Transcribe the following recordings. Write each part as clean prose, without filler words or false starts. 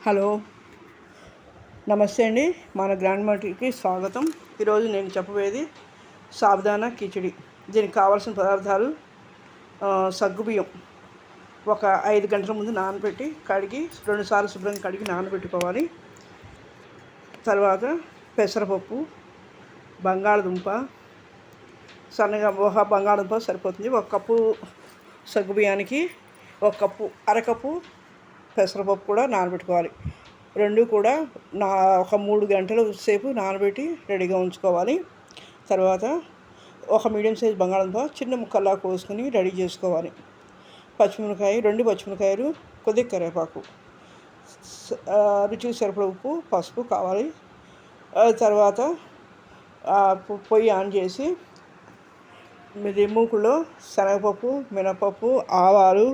Hello, నమస్తే అండి. మన గ్రాండ్ మాటికి స్వాగతం. ఈరోజు నేను చెప్పబోయేది సాబుదానా కిచిడి. దీనికి కావాల్సిన పదార్థాలు: సగ్గుబియ్యం ఒక 5 గంటల ముందు నానబెట్టి కడిగి 2 సార్లు శుభ్రంగా కడిగి నానబెట్టుకోవాలి. తర్వాత పెసరపప్పు, బంగాళదుంప సన్నగా బంగాళదుంప సరిపోతుంది. 1 కప్పు సగ్గుబియ్యానికి 1 కప్పు అరకప్పు పెసరపప్పు కూడా నానబెట్టుకోవాలి. రెండు కూడా ఒక 3 గంటల సేపు నానబెట్టి రెడీగా ఉంచుకోవాలి. తర్వాత ఒక మీడియం సైజ్ బంగాళదుంప చిన్న ముక్కల్లా కోసుకొని రెడీ చేసుకోవాలి. పచ్చిమిరపకాయ 2 పచ్చిమిరపకాయలు, కొద్దిగా కరివేపాకు, రుచికి సరిపడ ఉప్పు, పసుపు కావాలి. తర్వాత పొయ్యి ఆన్ చేసి మూకులో శనగపప్పు, మినపప్పు, ఆవాలు,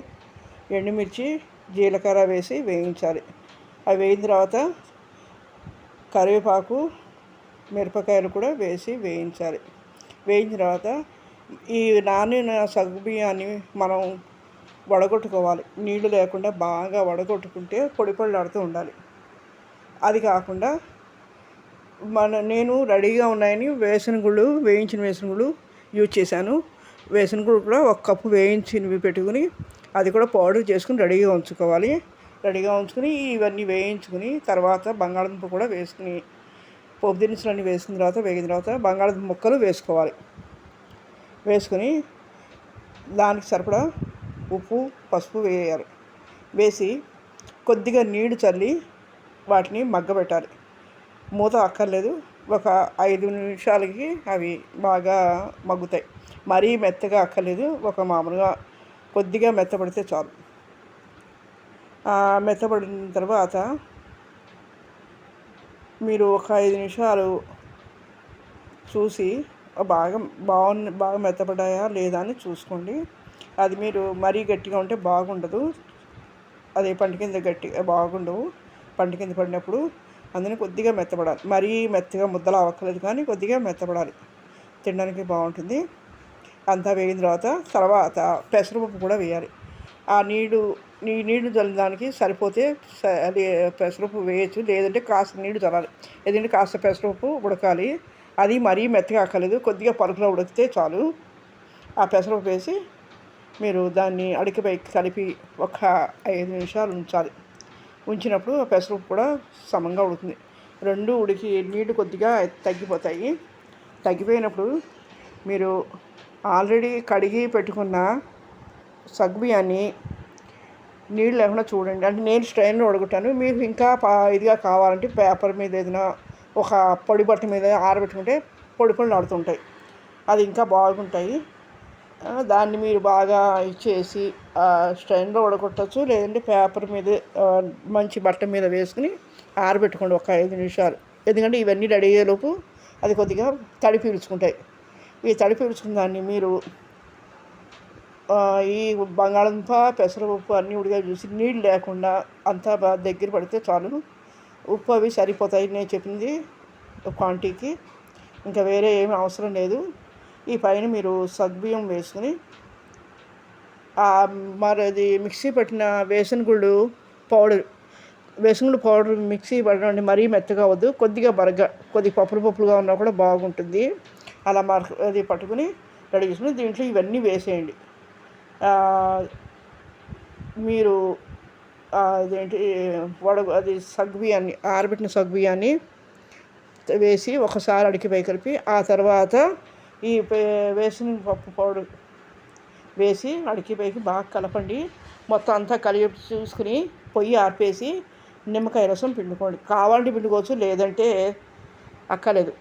ఎండుమిర్చి, జీలకర్ర వేసి వేయించాలి. అవి వేయిన తర్వాత కరివేపాకు, మిరపకాయలు కూడా వేసి వేయించాలి. వేయించిన తర్వాత ఈ నానిన సగ్గుబియ్యాన్ని మనం వడగొట్టుకోవాలి. నీళ్లు లేకుండా బాగా వడగొట్టుకుంటే పొడి పొడిలాడుతూ ఉండాలి. అది కాకుండా నేను రెడీగా ఉన్నాయని వేయించిన వేసిన గుళ్ళు యూజ్ చేశాను. వేసిన గుళ్ళు కూడా 1 కప్పు వేయించినవి పెట్టుకుని అది కూడా పౌడర్ చేసుకుని రెడీగా ఉంచుకుని ఇవన్నీ వేయించుకుని తర్వాత బంగాళదుంప కూడా వేసుకుని పోపు దినుసులన్నీ వేసుకున్న తర్వాత వేగిన తర్వాత బంగాళదుంప ముక్కలు వేసుకుని దానికి సరిపడా ఉప్పు, పసుపు వేయాలి. వేసి కొద్దిగా నీళ్లు చల్లి వాటిని మగ్గబెట్టాలి. మూత అక్కర్లేదు. ఒక 5 నిమిషాలకి అవి బాగా మగ్గుతాయి. మరీ మెత్తగా అక్కర్లేదు. ఒక మామూలుగా కొద్దిగా మెత్తపడితే చాలు. మెత్తపడిన తర్వాత మీరు ఒక 5 నిమిషాలు చూసి బాగా మెత్తపడ్డాయా లేదా అని చూసుకోండి. అది మీరు మరీ గట్టిగా ఉంటే బాగుండదు. అదే పంట కింద గట్టిగా బాగుండవు. పంట కింద పడినప్పుడు అందుకని కొద్దిగా మెత్తపడాలి. మరీ మెత్తగా ముద్దలా అవ్వక్కర్లేదు, కానీ కొద్దిగా మెత్తపడాలి. తినడానికి బాగుంటుంది. అంతా వేగిన తర్వాత పెసరపప్పు కూడా వేయాలి. నీళ్లు చల్లడానికి సరిపోతే అది పెసరపప్పు వేయచ్చు, లేదంటే కాస్త నీళ్లు చల్లాలి. ఎందుకంటే కాస్త పెసరపప్పు ఉడకాలి. అది మరీ మెత్తగా అక్కర్లేదు, కొద్దిగా పలుకులో ఉడికితే చాలు. ఆ పెసరపప్పు వేసి మీరు దాన్ని అడికిపై కలిపి ఒక 5 నిమిషాలు ఉంచాలి. ఉంచినప్పుడు ఆ పెసరపప్పు కూడా సమంగా ఉడుకుతుంది. 2 ఉడికి నీళ్లు కొద్దిగా తగ్గిపోతాయి. తగ్గిపోయినప్పుడు మీరు ఆల్రెడీ కడిగి పెట్టుకున్న సగ్గుబియ్యాన్ని నీళ్ళు లేకుండా చూడండి. అంటే నేను స్ట్రైన్లో ఉడగొట్టాను. మీకు ఇంకా ఇదిగా కావాలంటే పేపర్ మీద ఏదైనా ఒక పొడి బట్ట మీద ఆరబెట్టుకుంటే పొడి ఆడుతుంటాయి. అది ఇంకా బాగుంటాయి. దాన్ని మీరు బాగా ఇచ్చేసి స్ట్రైన్లో ఉడగొట్టచ్చు, లేదంటే పేపర్ మీద మంచి బట్ట మీద వేసుకుని ఆరబెట్టుకోండి ఒక 5 నిమిషాలు. ఎందుకంటే ఇవన్నీ రెడీ అయ్యేలోపు అది కొద్దిగా తడి పీల్చుకుంటాయి. ఈ తడి పీల్చుకున్న దాన్ని మీరు ఈ బంగాళదుంప, పెసరపప్పు అన్నీ ఉడిగా చూసి నీళ్ళు లేకుండా అంతా బాగా దగ్గర పడితే చాలు. ఉప్పు అవి సరిపోతాయి నేను చెప్పింది క్వాంటిటీకి. ఇంకా వేరే ఏమీ అవసరం లేదు. ఈ పైన మీరు సగ్గుబియ్యం వేసుకుని మరి అది మిక్సీ పట్టిన వేసిన గుళ్ళు పౌడర్ మిక్సీ పట్టండి. మరీ మెత్తగా వద్దు, కొద్దిగా కొద్దిగా పప్పులుగా ఉన్నా కూడా బాగుంటుంది. అలా అది పట్టుకుని రెడీ చేసుకుని దీంట్లో ఇవన్నీ వేసేయండి. మీరు అది సగ్గుబియ్యాన్ని ఆరబెట్టిన సగ్గుబియ్యాన్ని వేసి ఒకసారి అడికిపై కలిపి ఆ తర్వాత ఈ వేసిన పప్పు పౌడర్ వేసి అడికిపైకి బాగా కలపండి. మొత్తం అంతా కలిపి చూసుకుని పొయ్యి ఆర్పేసి నిమ్మకాయ రసం పిండుకోండి. కావాలంటే పిండుకోవచ్చు, లేదంటే అక్కర్లేదు.